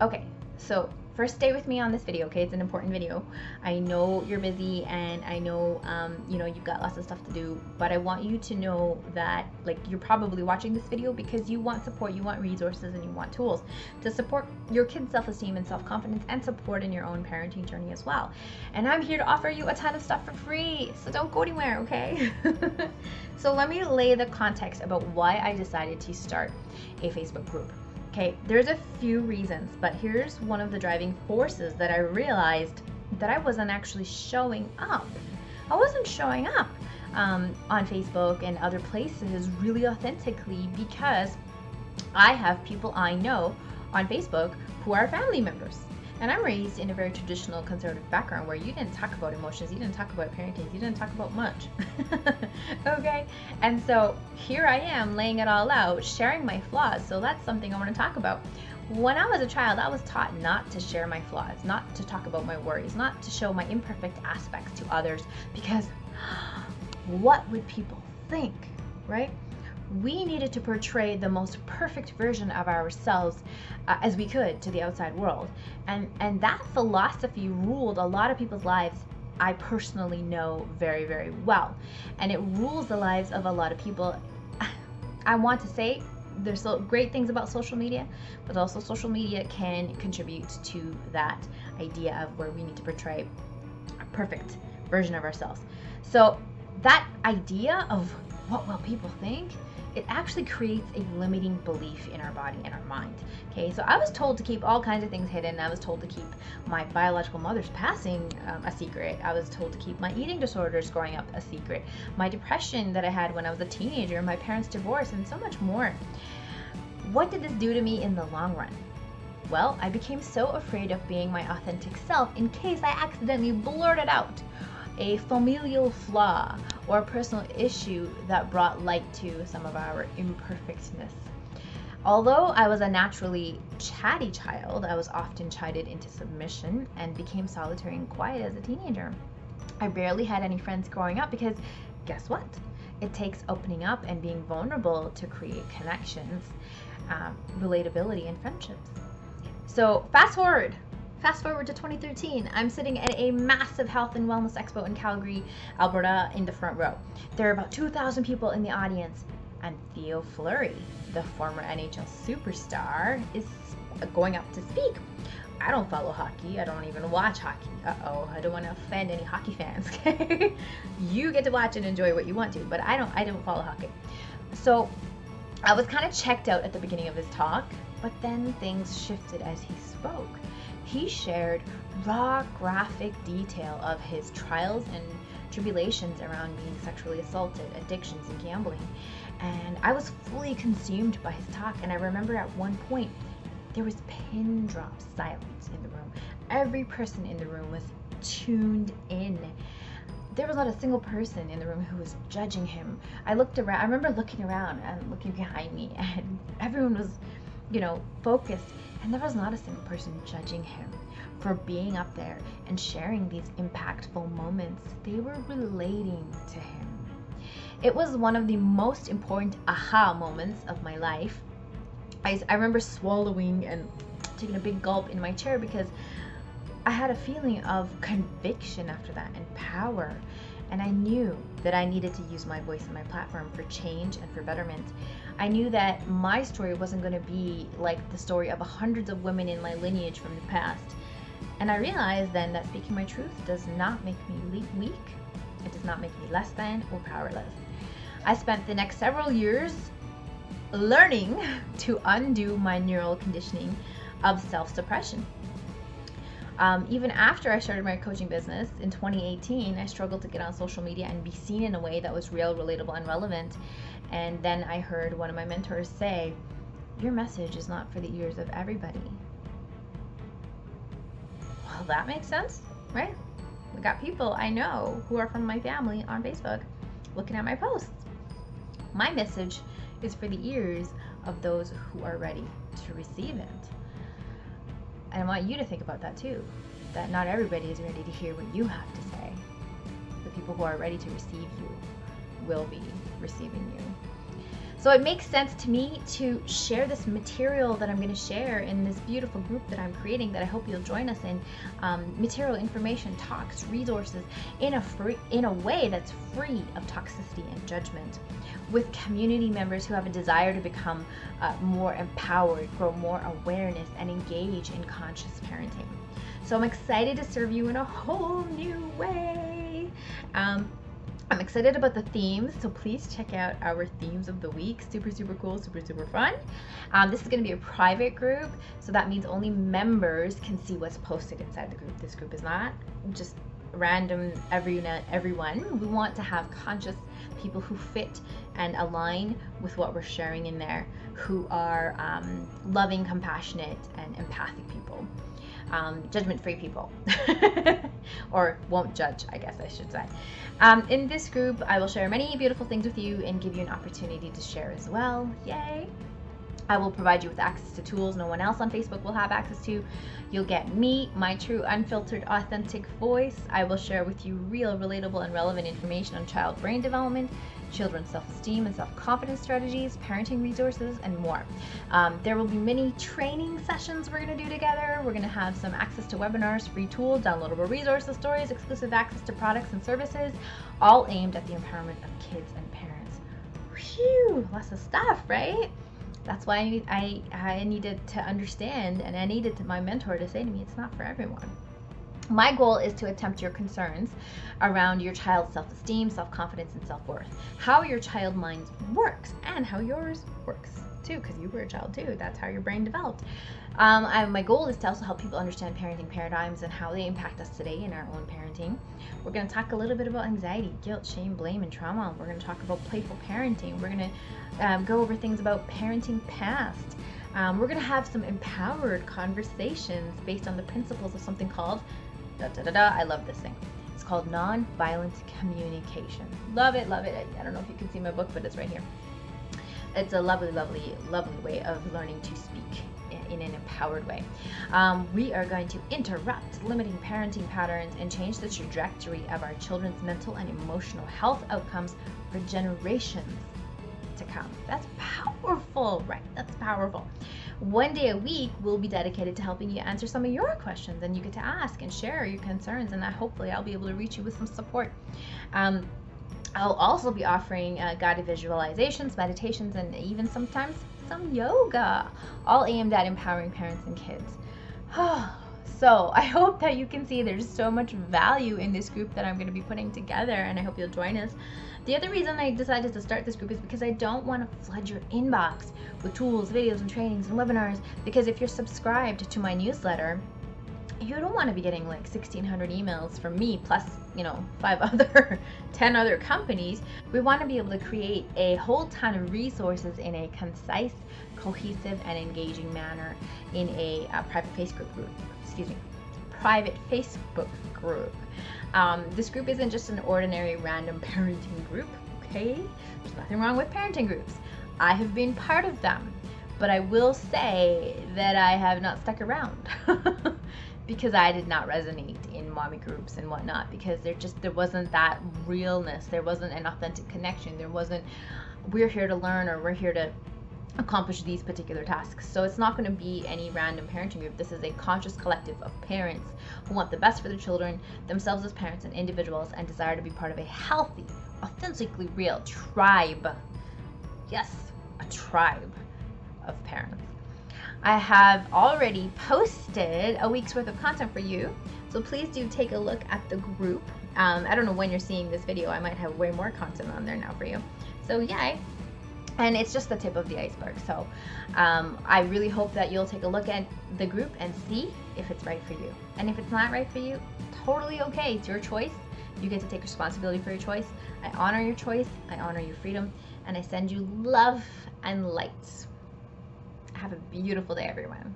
Okay, so first stay with me on this video, okay? It's an important video. I know you're busy and I know, you've got lots of stuff to do, but I want you to know that, like, you're probably watching this video because you want support, you want resources, and you want tools to support your kids' self-esteem and self-confidence and support in your own parenting journey as well. And I'm here to offer you a ton of stuff for free, so don't go anywhere, okay? So let me lay the context about why I decided to start a Facebook group. Okay, there's a few reasons, but here's one of the driving forces that I realized that I wasn't actually showing up. I wasn't showing up on Facebook and other places really authentically because I have people I know on Facebook who are family members. And I'm raised in a very traditional conservative background where you didn't talk about emotions, you didn't talk about parenting, you didn't talk about much. Okay? And so here I am laying it all out, sharing my flaws. So that's something I want to talk about. When I was a child, I was taught not to share my flaws, not to talk about my worries, not to show my imperfect aspects to others because what would people think, right? We needed to portray the most perfect version of ourselves as we could to the outside world. And that philosophy ruled a lot of people's lives. I personally know very, very well. And it rules the lives of a lot of people. I want to say there's great things about social media, but also social media can contribute to that idea of where we need to portray a perfect version of ourselves. So that idea of what will people think, it actually creates a limiting belief in our body and our mind. Okay, so I was told to keep all kinds of things hidden. I was told to keep my biological mother's passing a secret. I was told to keep my eating disorders growing up a secret, my depression that I had when I was a teenager, my parents' divorce, and so much more. What did this do to me in the long run? Well, I became so afraid of being my authentic self in case I accidentally blurted out a familial flaw or a personal issue that brought light to some of our imperfectness. Although I was a naturally chatty child, I was often chided into submission and became solitary and quiet as a teenager. I barely had any friends growing up because guess what? It takes opening up and being vulnerable to create connections, relatability, and friendships. So fast forward to 2013. I'm sitting at a massive health and wellness expo in Calgary, Alberta, in the front row. There are about 2,000 people in the audience, and Theo Fleury, the former NHL superstar, is going up to speak. I don't follow hockey. I don't even watch hockey. I don't want to offend any hockey fans. Okay? You get to watch and enjoy what you want to, but I don't follow hockey. So I was kind of checked out at the beginning of his talk, but then things shifted as he spoke. He shared raw, graphic detail of his trials and tribulations around being sexually assaulted, addictions, and gambling. And I was fully consumed by his talk. And I remember at one point, there was pin drop silence in the room. Every person in the room was tuned in. There was not a single person in the room who was judging him. I looked around. I remember looking around and looking behind me, and everyone was, focused. And there was not a single person judging him for being up there and sharing these impactful moments. They were relating to him. It was one of the most important aha moments of my life. I remember swallowing and taking a big gulp in my chair because I had a feeling of conviction after that and power. And I knew that I needed to use my voice and my platform for change and for betterment. I knew that my story wasn't going to be like the story of hundreds of women in my lineage from the past. And I realized then that speaking my truth does not make me weak. It does not make me less than or powerless. I spent the next several years learning to undo my neural conditioning of self-suppression. Even after I started my coaching business in 2018, I struggled to get on social media and be seen in a way that was real, relatable, and relevant. And then I heard one of my mentors say, "Your message is not for the ears of everybody." Well, that makes sense, right? We got people I know who are from my family on Facebook looking at my posts. My message is for the ears of those who are ready to receive it. And I want you to think about that too, that not everybody is ready to hear what you have to say. The people who are ready to receive you will be receiving you. So it makes sense to me to share this material that I'm going to share in this beautiful group that I'm creating, that I hope you'll join us in. Material, information, talks, resources in a way that's free of toxicity and judgment, with community members who have a desire to become more empowered, grow more awareness, and engage in conscious parenting. So I'm excited to serve you in a whole new way. I'm excited about the themes, so please check out our themes of the week. Super, super cool, super, super fun. This is going to be a private group, so that means only members can see what's posted inside the group. This group is not just random everyone. We want to have conscious people who fit and align with what we're sharing in there, who are loving, compassionate, and empathic people. Judgment-free people, or won't judge, I guess I should say. In this group, I will share many beautiful things with you and give you an opportunity to share as well. Yay! I will provide you with access to tools no one else on Facebook will have access to. You'll get me, my true, unfiltered, authentic voice. I will share with you real, relatable, and relevant information on child brain development, children's self-esteem and self-confidence strategies, parenting resources, and more. There will be many training sessions we're going to do together. We're going to have some access to webinars, free tools, downloadable resources, stories, exclusive access to products and services, all aimed at the empowerment of kids and parents. Whew, lots of stuff, right? That's why I needed to understand, and I needed my mentor to say to me, it's not for everyone. My goal is to attempt your concerns around your child's self-esteem, self-confidence, and self-worth. How your child mind works, and how yours works too, because you were a child too. That's how your brain developed. My goal is to also help people understand parenting paradigms and how they impact us today in our own parenting. We're going to talk a little bit about anxiety, guilt, shame, blame, and trauma. We're going to talk about playful parenting. We're going to go over things about parenting past. We're going to have some empowered conversations based on the principles of something called I love this thing. It's called nonviolent communication. Love it, love it. I don't know if you can see my book, but it's right here. It's a lovely, lovely, lovely way of learning to speak in an empowered way. We are going to interrupt limiting parenting patterns and change the trajectory of our children's mental and emotional health outcomes for generations to come. That's powerful, right? That's powerful. One day a week will be dedicated to helping you answer some of your questions, and you get to ask and share your concerns, and hopefully I'll be able to reach you with some support. I'll also be offering guided visualizations, meditations, and even sometimes some yoga, all aimed at empowering parents and kids. So I hope that you can see there's so much value in this group that I'm going to be putting together, and I hope you'll join us. The other reason I decided to start this group is because I don't want to flood your inbox with tools, videos, and trainings and webinars, because if you're subscribed to my newsletter, you don't want to be getting like 1,600 emails from me plus 10 other companies. We want to be able to create a whole ton of resources in a concise, cohesive, and engaging manner in a private Facebook group. This group isn't just an ordinary random parenting group, okay? There's nothing wrong with parenting groups. I have been part of them, but I will say that I have not stuck around because I did not resonate in mommy groups and whatnot, because there wasn't that realness, there wasn't an authentic connection, there wasn't, we're here to learn or we're here to accomplish these particular tasks. So it's not going to be any random parenting group. This is a conscious collective of parents who want the best for their children, themselves as parents and individuals, and desire to be part of a healthy, authentically real tribe. Yes, a tribe of parents. I have already posted a week's worth of content for you, so please do take a look at the group. I don't know when you're seeing this video. I might have way more content on there now for you. So yay. And it's just the tip of the iceberg. So I really hope that you'll take a look at the group and see if it's right for you. And if it's not right for you, totally okay. It's your choice. You get to take responsibility for your choice. I honor your choice. I honor your freedom. And I send you love and light. Have a beautiful day, everyone.